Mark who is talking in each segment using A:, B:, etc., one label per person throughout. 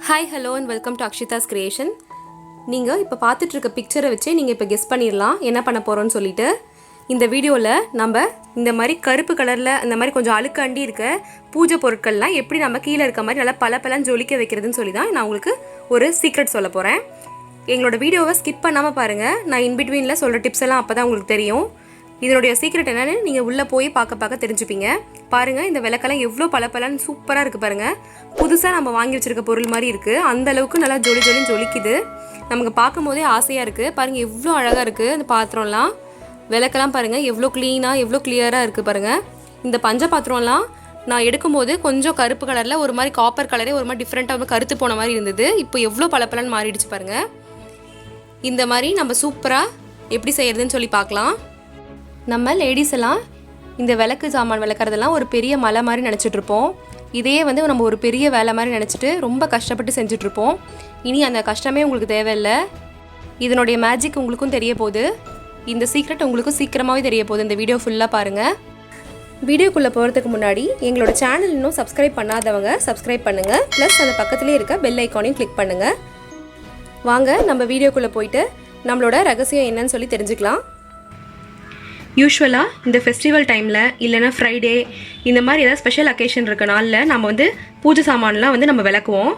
A: Hi, hello and welcome to Akshita's Creation. நீங்கள் இப்போ பார்த்துட்டு இருக்க பிக்சரை வச்சு நீங்கள் இப்போ கெஸ் பண்ணிடலாம் என்ன பண்ண போகிறோன்னு சொல்லிட்டு. இந்த வீடியோவில் நம்ம இந்த மாதிரி கருப்பு கலரில் இந்த மாதிரி கொஞ்சம் அழுக்காண்டி இருக்க பூஜை பொருட்கள்லாம் எப்படி நம்ம கீழே இருக்க மாதிரி நல்லா பல ஜொலிக்க வைக்கிறதுன்னு சொல்லி தான் நான் உங்களுக்கு ஒரு சீக்ரெட் சொல்ல போகிறேன். எங்களோட வீடியோவை ஸ்கிப் பண்ணாமல் பாருங்கள். நான் இன்பிட்வீனில் சொல்கிற டிப்ஸ் எல்லாம் அப்போ தான் உங்களுக்கு தெரியும். இதனுடைய சீக்ரெட் என்னென்னு நீங்கள் உள்ளே போய் பார்க்க தெரிஞ்சுப்பீங்க. பாருங்கள், இந்த விளக்கெல்லாம் எவ்வளோ பலன்னு சூப்பராக இருக்குது பாருங்கள். புதுசாக நம்ம வாங்கி வச்சுருக்க பொருள் மாதிரி இருக்குது. அந்தளவுக்கு நல்லா ஜொலிக்குது. நமக்கு பார்க்கும் போதே ஆசையாக இருக்குது. பாருங்கள் எவ்வளோ அழகாக இருக்குது இந்த பாத்திரம்லாம். விளக்கெல்லாம் பாருங்கள் எவ்வளோ க்ளீனாக எவ்வளோ கிளியராக இருக்குது பாருங்கள். இந்த பஞ்ச பாத்திரம்லாம் நான் எடுக்கும்போது கொஞ்சம் கருப்பு கலரில் ஒரு மாதிரி காப்பர் கலரே ஒரு மாதிரி டிஃப்ரெண்ட்டாக கருத்து போன மாதிரி இருந்தது. இப்போ எவ்வளோ பலன்னு மாறிடுச்சு பாருங்கள். இந்த மாதிரி நம்ம சூப்பராக எப்படி செய்கிறதுன்னு சொல்லி பார்க்கலாம். நம்ம லேடிஸ் எல்லாம் இந்த விளக்கு சாமான் விளக்குறதெல்லாம் ஒரு பெரிய மலை மாதிரி நினச்சிட்ருப்போம். இதையே நம்ம ஒரு பெரிய வேலை மாதிரி நினச்சிட்டு ரொம்ப கஷ்டப்பட்டு செஞ்சிட்ருப்போம். இனி அந்த கஷ்டமே உங்களுக்கு தேவையில்லை. இதனுடைய மேஜிக் உங்களுக்கும் தெரிய போகுது. இந்த சீக்ரெட் உங்களுக்கும் சீக்கிரமாகவே தெரிய போகுது. இந்த வீடியோ ஃபுல்லாக பாருங்கள். வீடியோக்குள்ளே போகிறதுக்கு முன்னாடி எங்களோட சேனல் இன்னும் சப்ஸ்கிரைப் பண்ணாதவங்க சப்ஸ்கிரைப் பண்ணுங்கள். ப்ளஸ் அந்த பக்கத்துலேயே இருக்க பெல் ஐக்கானையும் கிளிக் பண்ணுங்கள். வாங்க நம்ம வீடியோக்குள்ளே போயிட்டு நம்மளோட ரகசியம் என்னன்னு சொல்லி தெரிஞ்சுக்கலாம். யூஸ்வலாக இந்த ஃபெஸ்டிவல் டைமில் இல்லைனா ஃப்ரைடே இந்த மாதிரி ஏதாவது ஸ்பெஷல் அக்கேஷன் இருக்க நாளில் நம்ம பூஜை சாமான்லாம் நம்ம விளக்குவோம்.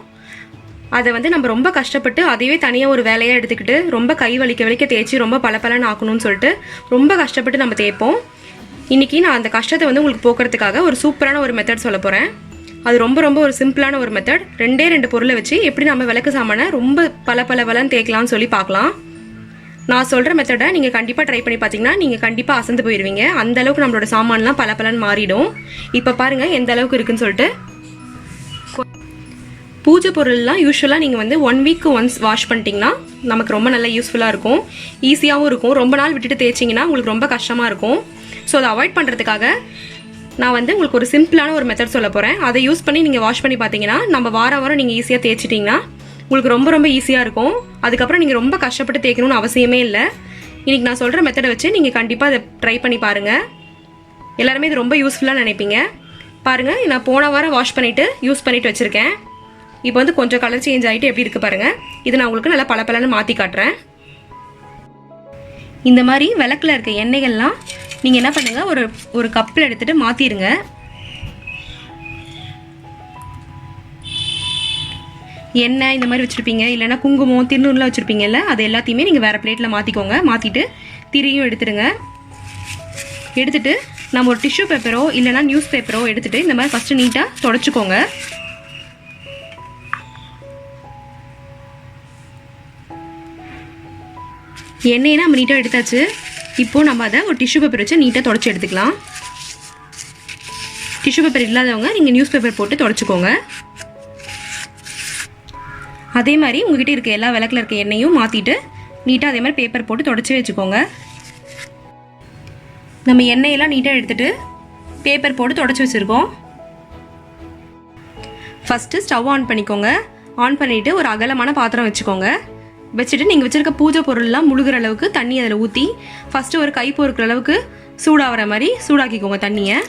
A: அதை நம்ம ரொம்ப கஷ்டப்பட்டு அதையே தனியாக ஒரு வேலையாக எடுத்துக்கிட்டு ரொம்ப கை வலிக்க தேய்ச்சி ரொம்ப பலன்னு ஆக்கணும்னு சொல்லிட்டு ரொம்ப கஷ்டப்பட்டு நம்ம தேய்ப்போம். இன்றைக்கி நான் அந்த கஷ்டத்தை உங்களுக்கு போக்குறதுக்காக ஒரு சூப்பரான ஒரு மெத்தட் சொல்ல போகிறேன். அது ரொம்ப ஒரு சிம்பிளான ஒரு மெத்தட். ரெண்டு பொருளை வச்சு எப்படி நம்ம விளக்கு சாமானை ரொம்ப பலன்னு தேய்க்கலாம்னு சொல்லி பார்க்கலாம். நான் சொல்கிற மெத்தடை நீங்கள் கண்டிப்பாக ட்ரை பண்ணி பார்த்தீங்கன்னா நீங்கள் கண்டிப்பாக அசந்து போயிடுவீங்க. அந்தளவுக்கு நம்மளோட சாமான்லாம் பலன்னு மாறிடும். இப்போ பாருங்கள் எந்த அளவுக்கு இருக்குன்னு சொல்லிட்டு. பூஜை பொருள்லாம் யூஸ்வலாக நீங்கள் 1 வீக் ஒன்ஸ் வாஷ் பண்ணிட்டீங்கன்னா நமக்கு ரொம்ப நல்லா யூஸ்ஃபுல்லாக இருக்கும். ஈஸியாகவும் இருக்கும். ரொம்ப நாள் விட்டுட்டு தேய்ச்சிங்கன்னா உங்களுக்கு ரொம்ப கஷ்டமாக இருக்கும். ஸோ அதை அவாய்ட் பண்ணுறதுக்காக நான் உங்களுக்கு ஒரு சிம்பிளான ஒரு மெத்தட் சொல்ல போகிறேன். அதை யூஸ் பண்ணி நீங்கள் வாஷ் பண்ணி பார்த்தீங்கன்னா நம்ம வாரம் நீங்கள் ஈஸியாக தேய்ச்சிட்டிங்கன்னா உங்களுக்கு ரொம்ப ஈஸியாக இருக்கும். அதுக்கப்புறம் நீங்கள் ரொம்ப கஷ்டப்பட்டு தேய்க்கணும்னு அவசியமே இல்லை. இன்றைக்கி நான் சொல்கிற மெத்தடை வச்சு நீங்கள் கண்டிப்பாக அதை ட்ரை பண்ணி பாருங்கள். எல்லாருமே இது ரொம்ப யூஸ்ஃபுல்லாக நினைப்பீங்க. பாருங்கள், நான் போன வாரம் வாஷ் பண்ணிவிட்டு யூஸ் பண்ணிவிட்டு வச்சுருக்கேன். இப்போ கொஞ்சம் கலர் சேஞ்ச் ஆகிட்டு எப்படி இருக்குது பாருங்கள். இது நான் உங்களுக்கு நல்லா பலன்னு மாற்றி காட்டுறேன். இந்த மாதிரி விளக்கில் இருக்க எண்ணெய்கள்லாம் நீங்கள் என்ன பண்ணுங்கள், ஒரு கப்பில் எடுத்துகிட்டு மாற்றிடுங்க. எண்ணெய் இந்த மாதிரி வச்சுருப்பீங்க, இல்லைனா குங்குமம் திருநூறுலாம் வச்சுருப்பீங்கல்ல, அது எல்லாத்தையுமே நீங்கள் வேறு பிளேட்டில் மாற்றிக்கோங்க. மாற்றிட்டு திரியும் எடுத்துடுங்க. எடுத்துகிட்டு நம்ம ஒரு டிஷ்யூ பேப்பரோ இல்லைனா நியூஸ் பேப்பரோ எடுத்துகிட்டு இந்த மாதிரி ஃபஸ்ட்டு நீட்டாக தொடச்சிக்கோங்க. எண்ணெயை நம்ம நீட்டாக எடுத்தாச்சு. இப்போது நம்ம அதை ஒரு டிஷ்யூ பேப்பர் வச்சு நீட்டாக தொடச்சி எடுத்துக்கலாம். டிஷ்யூ பேப்பர் இல்லாதவங்க நீங்கள் நியூஸ் பேப்பர் போட்டு தொடச்சிக்கோங்க. அதே மாதிரி உங்ககிட்ட இருக்க எல்லா விளக்கில் இருக்க எண்ணெயும் மாற்றிட்டு நீட்டாக அதே மாதிரி பேப்பர் போட்டு தொடச்சி வச்சுக்கோங்க. நம்ம எண்ணெயெல்லாம் நீட்டாக எடுத்துகிட்டு பேப்பர் போட்டு தொடச்சி வச்சுருக்கோம். ஃபஸ்ட்டு ஸ்டவ் ஆன் பண்ணிக்கோங்க. ஆன் பண்ணிவிட்டு ஒரு அகலமான பாத்திரம் வச்சுக்கோங்க. வச்சுட்டு நீங்கள் வச்சுருக்க பூஜை பொருள்லாம் முழுகிற அளவுக்கு தண்ணி அதில் ஊற்றி ஃபஸ்ட்டு ஒரு கை பொறுக்கிற அளவுக்கு சூடாகிற மாதிரி சூடாக்கிக்கோங்க தண்ணியை.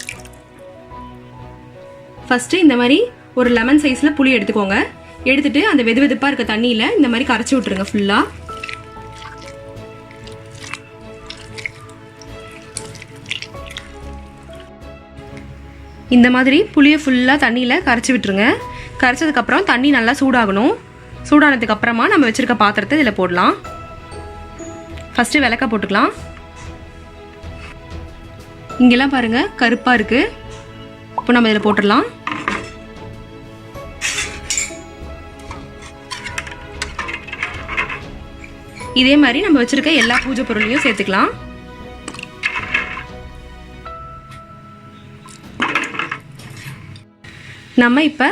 A: ஃபஸ்ட்டு இந்த மாதிரி ஒரு லெமன் சைஸில் புளி எடுத்துக்கோங்க. எடுத்துட்டு அந்த வெதுவெதுப்பாக இருக்க தண்ணியில் இந்த மாதிரி கரைச்சி விட்டுருங்க ஃபுல்லாக. இந்த மாதிரி புளியை ஃபுல்லாக தண்ணியில் கரைச்சி விட்டுருங்க. கரைச்சதுக்கப்புறம் தண்ணி நல்லா சூடாகணும். சூடானதுக்கப்புறமா நம்ம வச்சுருக்க பாத்திரத்தை இதில் போடலாம். ஃபஸ்ட்டு விளக்க போட்டுக்கலாம். இங்கெல்லாம் பாருங்கள் கருப்பாக இருக்குது. இப்போ நம்ம இதில் போட்டுடலாம். இதே மாதிரி நம்ம வச்சுருக்க எல்லா பூஜை பொருளையும் சேர்த்துக்கலாம். நம்ம இப்போ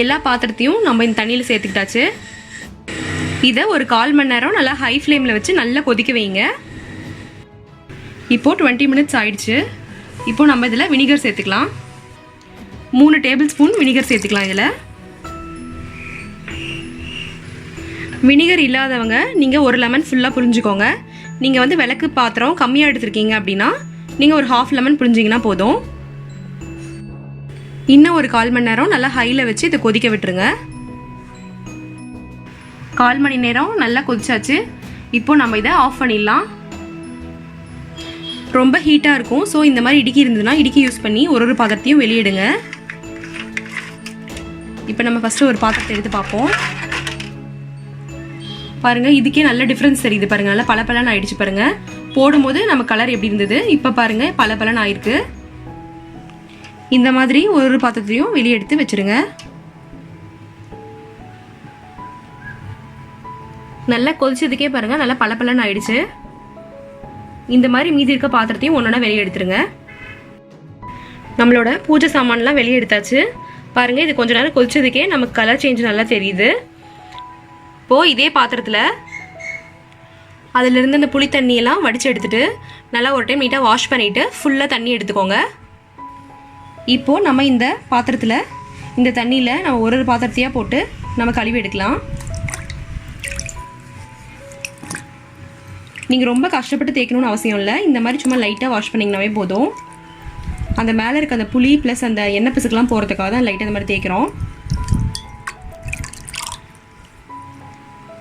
A: எல்லா பாத்திரத்தையும் நம்ம இந்த தண்ணியில் சேர்த்துக்கிட்டாச்சு. இதை ஒரு 1/4 மணி நேரம் நல்லா ஹை ஃப்ளேமில் வச்சு நல்லா கொதிக்க வைங்க. இப்போது 20 மினிட்ஸ் ஆயிடுச்சு. இப்போது நம்ம இதில் வினிகர் சேர்த்துக்கலாம். 3 டேபிள் ஸ்பூன் வினிகர் சேர்த்துக்கலாம். இதில் வினிகர் இல்லாதவங்க நீங்கள் ஒரு லெமன் ஃபுல்லாக புழிஞ்சிக்கோங்க. நீங்கள் விளக்கு பாத்திரம் கம்மியாக எடுத்துருக்கீங்க அப்படின்னா நீங்கள் ஒரு 1/2 லெமன் புழிஞ்சிங்கன்னா போதும். இன்னும் ஒரு 1/4 மணி நேரம் நல்லா ஹையில் வச்சு இதை கொதிக்க விட்டுருங்க. 1/4 மணி நேரம் நல்லா கொதிச்சாச்சு. இப்போ நம்ம இதை ஆஃப் பண்ணிடலாம். ரொம்ப ஹீட்டாக இருக்கும். ஸோ இந்த மாதிரி இடுக்கி இருந்ததுன்னா இடுக்கி யூஸ் பண்ணி ஒரு பாத்திரத்தையும் வெளியிடுங்க. இப்போ நம்ம ஃபஸ்ட்டு ஒரு பாத்திரத்தை எடுத்து பார்ப்போம். பாருங்கள், இதுக்கே நல்ல டிஃப்ரென்ஸ் தெரியுது பாருங்கள். நல்லா பளபளன்னு ஆயிடுச்சு பாருங்கள். போடும்போது நம்ம கலர் எப்படி இருந்தது, இப்போ பாருங்கள் பளபளன்னு ஆயிருக்கு. இந்த மாதிரி ஒரு பாத்திரத்தையும் வெளியே எடுத்து வச்சுருங்க. நல்லா கொதிச்சதுக்கே பாருங்கள் நல்லா பளபளன்னு ஆயிடுச்சு. இந்த மாதிரி மீதி இருக்க பாத்திரத்தையும் ஒன்றா வெளியே எடுத்துருங்க. நம்மளோட பூஜை சாமான்லாம் வெளியே எடுத்தாச்சு. பாருங்கள், இது கொஞ்ச நேரம் கொதிச்சதுக்கே நமக்கு கலர் சேஞ்ச் நல்லா தெரியுது. இப்போது இதே பாத்திரத்தில் அதிலிருந்து அந்த புளி தண்ணியெல்லாம் வடித்து எடுத்துகிட்டு நல்லா ஒரு டைம் நீட்டாக வாஷ் பண்ணிவிட்டு ஃபுல்லாக தண்ணி எடுத்துக்கோங்க. இப்போது நம்ம இந்த பாத்திரத்தில் இந்த தண்ணியில் நம்ம ஒரு பாத்திரத்தையாக போட்டு நம்ம கழுவி எடுக்கலாம். நீங்கள் ரொம்ப கஷ்டப்பட்டு தேய்க்கணும்னு அவசியம் இல்லை. இந்த மாதிரி சும்மா லைட்டாக வாஷ் பண்ணிங்கனாவே போதும். அந்த மேலே இருக்க அந்த புளி ப்ளஸ் அந்த எண்ணெய் பிசுக்கெலாம் போகிறதுக்காக தான் லைட்டாக இந்த மாதிரி தேய்க்கிறோம்.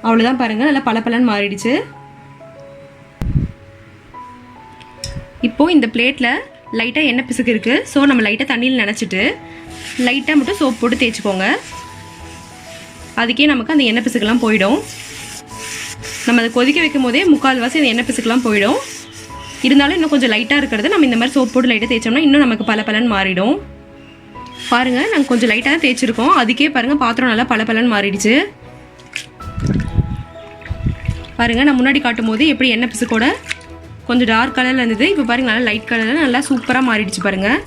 A: அவ்வளோதான் பாருங்கள், நல்லா பளபளன்னு மாறிடுச்சு. இப்போது இந்த பிளேட்டில் லைட்டாக எண்ணெய் பிசுக்கு இருக்குது. ஸோ நம்ம லைட்டாக தண்ணியில் நனைச்சிட்டு லைட்டாக மட்டும் சோப் போட்டு தேய்ச்சிக்கோங்க. அதுக்கே நமக்கு அந்த எண்ணெய் பிசுக்கெல்லாம் போயிடும். நம்ம அதை கொதிக்க வைக்கும் போதே 3/4 அந்த எண்ணெய் பிசுக்கெல்லாம் போயிடும். இருந்தாலும் இன்னும் கொஞ்சம் லைட்டாக இருக்கிறது நம்ம இந்த மாதிரி சோப் போட்டு லைட்டாக தேய்ச்சோம்னா இன்னும் நமக்கு பளபளன்னு மாறிடும். பாருங்கள், நாங்கள் கொஞ்சம் லைட்டாக தான் தேய்ச்சிருக்கோம். அதுக்கே பாருங்கள் பாத்திரம் நல்லா பளபளன்னு மாறிடுச்சு. பாருங்கள், நான் முன்னாடி காட்டும் போது எப்படி எண்ணெய் பிசுக்கோட கொஞ்சம் டார்க் கலரில் இருந்தது. இப்போ பாருங்கள் நல்லா லைட் கலரில் நல்லா சூப்பராக மாறிடுச்சு பாருங்கள்.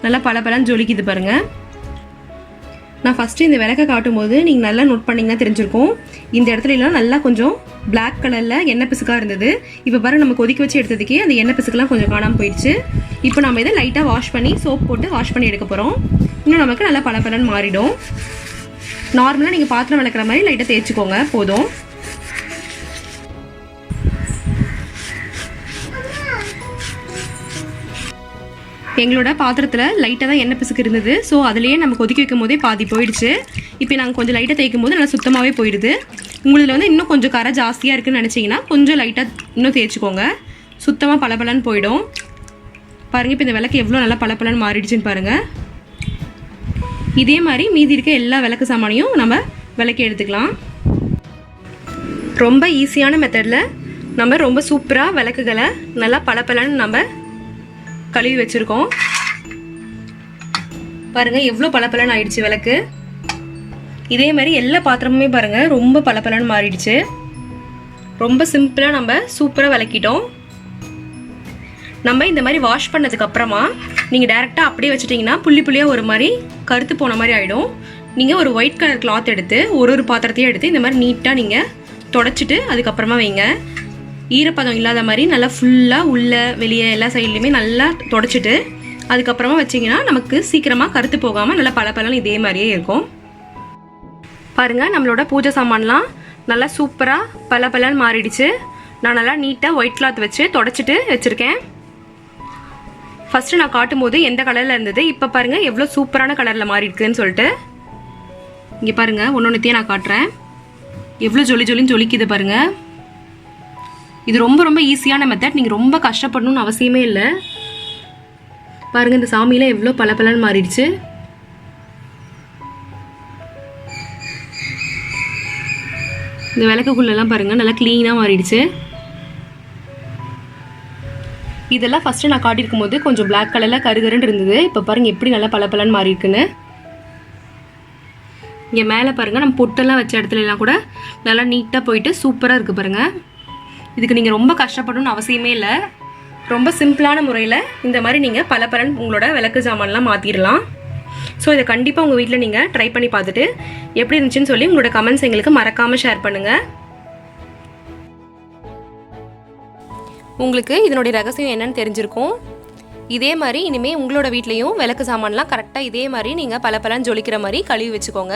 A: நல்லா பளபளன்னு ஜொலிக்குது பாருங்கள். நான் ஃபஸ்ட்டு இந்த விளக்கை காட்டும் போது நீங்கள் நல்லா நோட் பண்ணிங்கன்னா தெரிஞ்சிருக்கும். இந்த இடத்துலலாம் நல்லா கொஞ்சம் பிளாக் கலரில் எண்ணெய் பிசுக்காக இருந்தது. இப்போ பாருங்கள், நம்ம கொதிக்க வச்சு எடுத்ததுக்கே அந்த எண்ணெய் பிசுக்கெல்லாம் கொஞ்சம் காணாமல் போயிடுச்சு. இப்போ நம்ம இதை லைட்டாக வாஷ் பண்ணி சோப் போட்டு வாஷ் பண்ணி எடுக்க போகிறோம். இன்னும் நமக்கு நல்லா பளபளன்னு மாறிடும். நார்மலாக நீங்கள் பாத்திரம் விளக்குற மாதிரி லைட்டாக தேய்ச்சிக்கோங்க போதும். எங்களோட பாத்திரத்தில் லைட்டாக தான் எண்ணெய் பிசுக்கு இருந்தது. ஸோ அதுலேயே நம்ம கொதிக்க வைக்கும் போதே பாதி போயிடுச்சு. இப்போ நாங்கள் கொஞ்சம் லைட்டாக தேய்க்கும் போது நல்லா சுத்தமாகவே போயிடுது. உங்களில் வந்து இன்னும் கொஞ்சம் கரை ஜாஸ்தியாக இருக்குதுன்னு நினச்சிங்கன்னா கொஞ்சம் லைட்டாக இன்னும் தேய்ச்சிக்கோங்க. சுத்தமாக பளபளன்னு போயிடும். பாருங்கள், இப்போ இந்த விளக்கு எவ்வளோ நல்லா பளபளன்னு மாறிடுச்சுன்னு பாருங்கள். இதே மாதிரி மீதி இருக்க எல்லா விளக்கு சாமானையும் நம்ம விளக்கி எடுத்துக்கலாம். ரொம்ப ஈஸியான மெத்தடில் நம்ம ரொம்ப சூப்பராக விளக்குகளை நல்லா பளபளன்னு நம்ம கழுவி வச்சுருக்கோம். பாருங்கள் எவ்வளோ பளபளன்னு ஆயிடுச்சு விளக்கு. இதே மாதிரி எல்லா பாத்திரமுமே பாருங்கள் ரொம்ப பளபளன்னு மாறிடுச்சு. ரொம்ப சிம்பிளாக நம்ம சூப்பராக விளக்கிட்டோம். நம்ம இந்த மாதிரி வாஷ் பண்ணதுக்கு அப்புறமா நீங்கள் டேரெக்டாக அப்படியே வச்சுட்டிங்கன்னா புள்ளி புள்ளியாக ஒரு மாதிரி கருத்து போன மாதிரி ஆகிடும். நீங்கள் ஒரு ஒயிட் கலர் கிளாத் எடுத்து ஒரு பாத்திரத்தையும் எடுத்து இந்த மாதிரி நீட்டாக நீங்கள் தொடச்சிட்டு அதுக்கப்புறமா வைங்க. ஈரப்பதம் இல்லாத மாதிரி நல்லா ஃபுல்லாக உள்ள வெளியே எல்லா சைட்லையுமே நல்லா தொடச்சிட்டு அதுக்கப்புறமா வச்சிங்கன்னா நமக்கு சீக்கிரமாக கருத்து போகாமல் நல்லா பளபளன்னு இதே மாதிரியே இருக்கும். பாருங்கள், நம்மளோட பூஜை சாமான்லாம் நல்லா சூப்பராக பளபளன்னு மாறிடுச்சு. நான் நல்லா நீட்டாக ஒயிட் கிளாத் வச்சு தொடச்சிட்டு வச்சுருக்கேன். ஃபஸ்ட்டு நான் காட்டும் போது எந்த கலரில் இருந்தது, இப்போ பாருங்கள் எவ்வளோ சூப்பரான கலரில் மாறி இருக்குதுன்னு சொல்லிட்டு. இங்கே பாருங்கள், ஒன்றொன்றுத்தையும் நான் காட்டுறேன். எவ்வளோ ஜொலி ஜொலின்னு ஜொலிக்குது பாருங்கள். இது ரொம்ப ரொம்ப ஈஸியான மெத்தட். நீங்கள் ரொம்ப கஷ்டப்படணும்னு அவசியமே இல்லை. பாருங்கள், இந்த சாமியில் எவ்வளோ பளபளன்னு மாறிடுச்சு. இந்த விளக்குக்குள்ளெல்லாம் பாருங்கள் நல்லா க்ளீனாக மாறிடுச்சு. இதெல்லாம் ஃபஸ்ட்டு நான் காட்டியிருக்கும் போது கொஞ்சம் பிளாக் கலரில் கருகருன்னு இருந்தது. இப்போ பாருங்கள் எப்படி நல்லா பளபளன்னு மாறி இருக்குன்னு. இங்கே மேலே பாருங்கள் நம்ம பொட்டெல்லாம் வச்ச இடத்துலலாம் கூட நல்லா நீட்டாக போயிட்டு சூப்பராக இருக்குது பாருங்கள். இதுக்கு நீங்கள் ரொம்ப கஷ்டப்படணும்னு அவசியமே இல்லை. ரொம்ப சிம்பிளான முறையில் இந்த மாதிரி நீங்கள் பளபளன்னு உங்களோட விளக்கு சாமான்லாம் மாற்றிடலாம். ஸோ இதை கண்டிப்பாக உங்கள் வீட்டில் நீங்கள் ட்ரை பண்ணி பார்த்துட்டு எப்படி இருந்துச்சுன்னு சொல்லி உங்களோட கமெண்ட்ஸ் எங்களுக்கு மறக்காமல் ஷேர் பண்ணுங்கள். உங்களுக்கு இதனுடைய ரகசியம் என்னன்னு தெரிஞ்சிருக்கும். இதே மாதிரி இனிமேல் உங்களோட வீட்லேயும் விளக்கு சாமான்லாம் கரெக்டாக இதே மாதிரி நீங்கள் பளபளன்னு ஜொலிக்கிற மாதிரி கழுவி வச்சுக்கோங்க.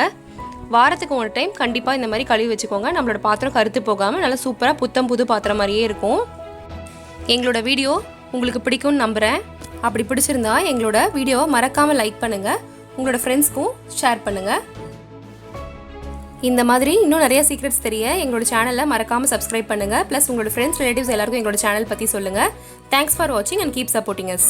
A: வாரத்துக்கு ஒரு டைம் கண்டிப்பாக இந்த மாதிரி கழுவி வச்சுக்கோங்க. நம்மளோட பாத்திரம் கருத்து போகாமல் நல்லா சூப்பராக புத்தம் புது பாத்திரம் மாதிரியே இருக்கும். எங்களோட வீடியோ உங்களுக்கு பிடிக்கும்னு நம்புகிறேன். அப்படி பிடிச்சிருந்தா எங்களோட வீடியோவை மறக்காமல் லைக் பண்ணுங்கள். உங்களோட ஃப்ரெண்ட்ஸ்க்கும் ஷேர் பண்ணுங்கள். இந்த மாதிரி இன்னும் நிறைய சீக்ரெட்ஸ் தெரிய எங்களோட சேனலை மறக்காமல் சப்ஸ்கிரைப் பண்ணுங்கள். ப்ளஸ் உங்களோட ஃப்ரெண்ட்ஸ் ரிலேட்டிவ்ஸ் எல்லாருக்கும் எங்களோட சேனல் பற்றி சொல்லுங்கள். தேங்க்ஸ் ஃபார் வாட்சிங் அண்ட் கீப் சப்போர்ட்டிங் அஸ்.